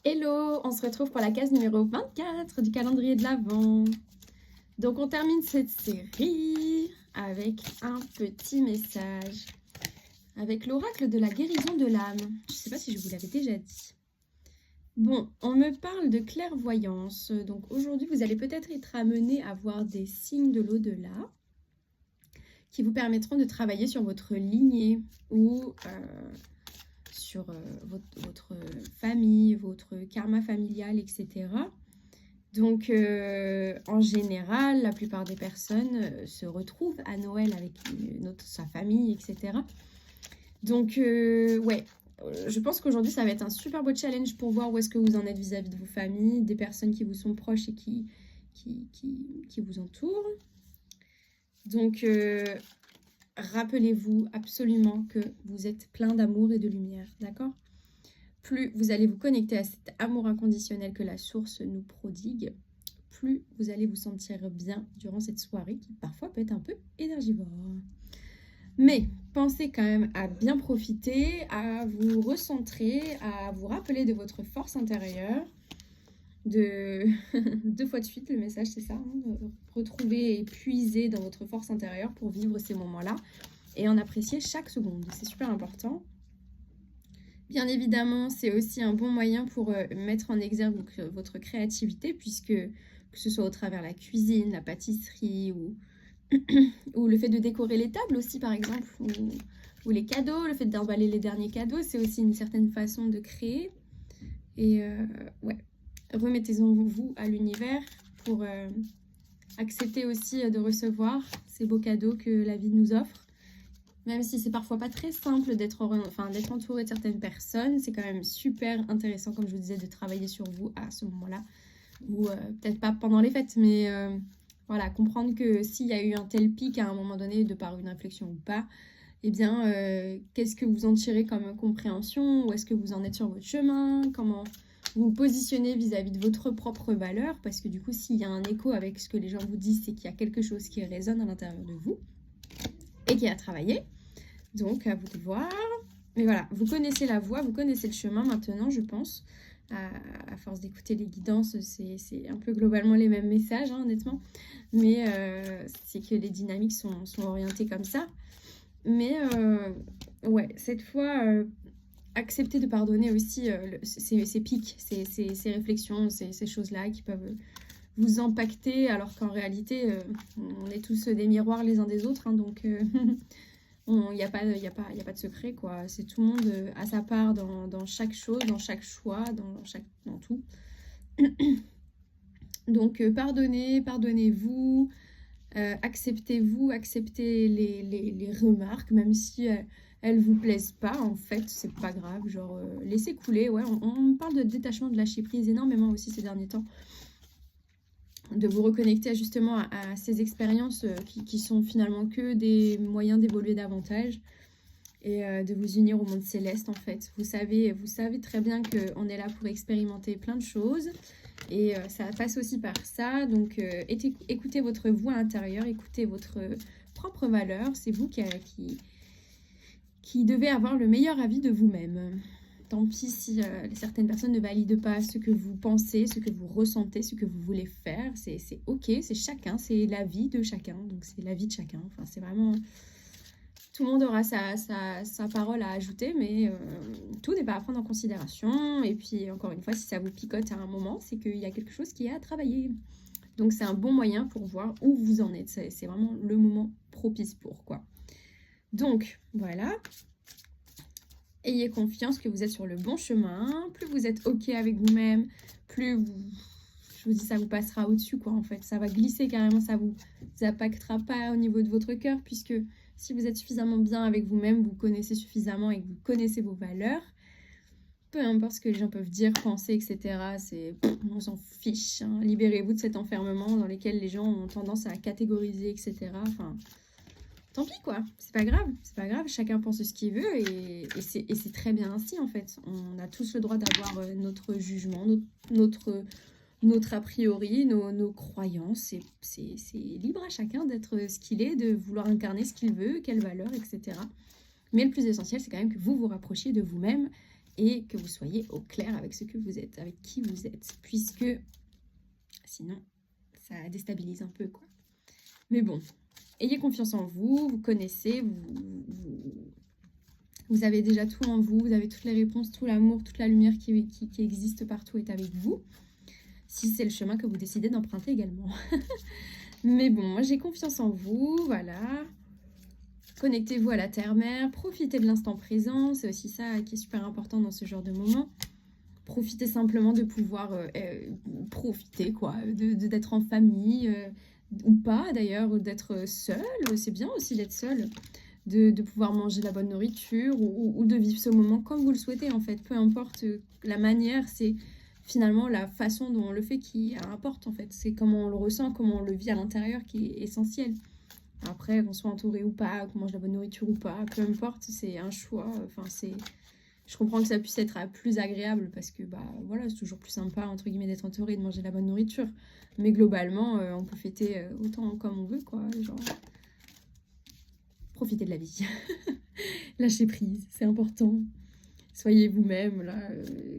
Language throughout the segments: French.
Hello, on se retrouve pour la case numéro 24 du calendrier de l'Avent. Donc on termine cette série avec un petit message, avec l'oracle de la guérison de l'âme. Je ne sais pas si je vous l'avais déjà dit. Bon, on me parle de clairvoyance, donc aujourd'hui vous allez peut-être être amené à voir des signes de l'au-delà qui vous permettront de travailler sur votre lignée ou sur votre famille, votre karma familial, etc. Donc, en général, la plupart des personnes se retrouvent à Noël avec sa famille, etc. Donc, ouais, je pense qu'aujourd'hui, ça va être un super beau challenge pour voir où est-ce que vous en êtes vis-à-vis de vos familles, des personnes qui vous sont proches et qui vous entourent. Donc, rappelez-vous absolument que vous êtes plein d'amour et de lumière, d'accord ? Plus vous allez vous connecter à cet amour inconditionnel que la source nous prodigue, plus vous allez vous sentir bien durant cette soirée qui parfois peut être un peu énergivore. Mais pensez quand même à bien profiter, à vous recentrer, à vous rappeler de votre force intérieure. Deux fois de suite, le message c'est ça, hein, de retrouver et puiser dans votre force intérieure pour vivre ces moments-là et en apprécier chaque seconde. C'est super important. Bien évidemment, c'est aussi un bon moyen pour mettre en exergue votre créativité, puisque que ce soit au travers la cuisine, la pâtisserie ou le fait de décorer les tables aussi, par exemple, ou les cadeaux, le fait d'emballer les derniers cadeaux, c'est aussi une certaine façon de créer. Et ouais, remettez-en vous à l'univers pour accepter aussi de recevoir ces beaux cadeaux que la vie nous offre. Même si c'est parfois pas très simple d'être entouré de certaines personnes, c'est quand même super intéressant, comme je vous disais, de travailler sur vous à ce moment-là. Ou peut-être pas pendant les fêtes, mais voilà, comprendre que s'il y a eu un tel pic à un moment donné, de par une réflexion ou pas, eh bien, qu'est-ce que vous en tirez comme compréhension? Où est-ce que vous en êtes sur votre chemin? Comment vous vous positionnez vis-à-vis de votre propre valeur? Parce que du coup, s'il y a un écho avec ce que les gens vous disent, c'est qu'il y a quelque chose qui résonne à l'intérieur de vous et qui a travaillé. Donc, à vous de voir. Mais voilà, vous connaissez la voie, vous connaissez le chemin maintenant, je pense. À force d'écouter les guidances, c'est un peu globalement les mêmes messages, hein, honnêtement. Mais c'est que les dynamiques sont orientées comme ça. Mais ouais, cette fois, accepter de pardonner aussi ces pics, ces réflexions, ces choses-là qui peuvent vous impacter, alors qu'en réalité, on est tous des miroirs les uns des autres, hein, donc il n'y a pas de secret, quoi. C'est tout le monde a sa part dans chaque chose, dans chaque choix, dans tout. Donc pardonnez-vous, acceptez-vous, acceptez les remarques, même si elles vous plaisent pas, en fait, c'est pas grave, genre laissez couler. Ouais, on parle de détachement, de lâcher prise énormément aussi ces derniers temps, de vous reconnecter justement à ces expériences qui sont finalement que des moyens d'évoluer davantage et de vous unir au monde céleste, en fait. Vous savez très bien qu'on est là pour expérimenter plein de choses et ça passe aussi par ça. Donc écoutez votre voix intérieure, écoutez votre propre valeur. C'est vous qui devez avoir le meilleur avis de vous-même. Tant pis si certaines personnes ne valident pas ce que vous pensez, ce que vous ressentez, ce que vous voulez faire. C'est ok, c'est chacun, c'est la vie de chacun. Donc c'est la vie de chacun. Enfin, c'est vraiment... Tout le monde aura sa parole à ajouter, mais tout n'est pas à prendre en considération. Et puis, encore une fois, si ça vous picote à un moment, c'est qu'il y a quelque chose qui est à travailler. Donc, c'est un bon moyen pour voir où vous en êtes. C'est vraiment le moment propice pour, quoi. Donc, voilà. Ayez confiance que vous êtes sur le bon chemin. Plus vous êtes OK avec vous-même, plus je vous dis, ça vous passera au-dessus, quoi, en fait. Ça va glisser carrément, ça vous impactera pas au niveau de votre cœur, puisque si vous êtes suffisamment bien avec vous-même, vous connaissez suffisamment et que vous connaissez vos valeurs, peu importe ce que les gens peuvent dire, penser, etc., on s'en fiche. Hein. Libérez-vous de cet enfermement dans lequel les gens ont tendance à catégoriser, etc. Enfin, tant pis, quoi. C'est pas grave. Chacun pense ce qu'il veut et c'est très bien ainsi, en fait. On a tous le droit d'avoir notre jugement, notre a priori, nos croyances. C'est libre à chacun d'être ce qu'il est, de vouloir incarner ce qu'il veut, quelles valeurs, etc. Mais le plus essentiel, c'est quand même que vous vous rapprochiez de vous-même et que vous soyez au clair avec ce que vous êtes, avec qui vous êtes, puisque sinon, ça déstabilise un peu, quoi. Mais bon, ayez confiance en vous, vous connaissez, vous avez déjà tout en vous, vous avez toutes les réponses, tout l'amour, toute la lumière qui existe partout est avec vous, si c'est le chemin que vous décidez d'emprunter également. Mais bon, moi j'ai confiance en vous, voilà. Connectez-vous à la terre-mère, profitez de l'instant présent, c'est aussi ça qui est super important dans ce genre de moment. Profitez simplement de pouvoir profiter, quoi, d'être en famille, ou pas d'ailleurs, d'être seul, c'est bien aussi d'être seul, de pouvoir manger de la bonne nourriture ou de vivre ce moment comme vous le souhaitez en fait, peu importe la manière, c'est finalement la façon dont on le fait qui importe en fait, c'est comment on le ressent, comment on le vit à l'intérieur qui est essentiel. Après, qu'on soit entouré ou pas, qu'on mange de la bonne nourriture ou pas, peu importe, c'est un choix. Enfin, je comprends que ça puisse être plus agréable parce que, bah, voilà, c'est toujours plus sympa, entre guillemets, d'être entouré et de manger de la bonne nourriture. Mais globalement, on peut fêter autant comme on veut, quoi. Genre, profitez de la vie. Lâchez prise, c'est important. Soyez vous-même, là.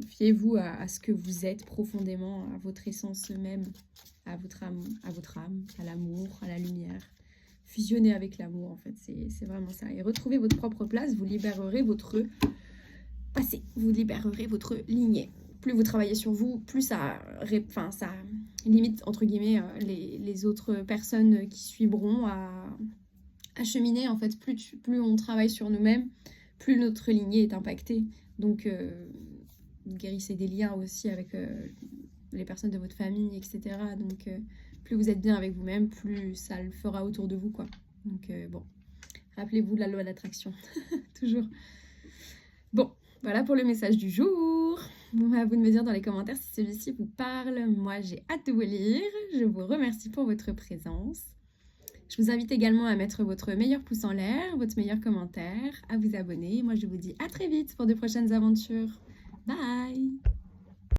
Fiez-vous à ce que vous êtes profondément, à votre essence même, à votre âme, à l'amour, à la lumière. Fusionner avec l'amour, en fait, c'est vraiment ça. Et retrouvez votre propre place, vous libérerez votre passé, vous libérerez votre lignée. Plus vous travaillez sur vous, plus ça limite, entre guillemets, les autres personnes qui suivront à cheminer, en fait. Plus on travaille sur nous-mêmes, plus notre lignée est impactée. Donc, vous guérissez des liens aussi avec les personnes de votre famille, etc. Donc, plus vous êtes bien avec vous-même, plus ça le fera autour de vous, quoi. Donc, bon, rappelez-vous de la loi d'attraction, toujours. Bon, voilà pour le message du jour. À vous de me dire dans les commentaires si celui-ci vous parle. Moi, j'ai hâte de vous lire. Je vous remercie pour votre présence. Je vous invite également à mettre votre meilleur pouce en l'air, votre meilleur commentaire, à vous abonner. Moi, je vous dis à très vite pour de prochaines aventures. Bye!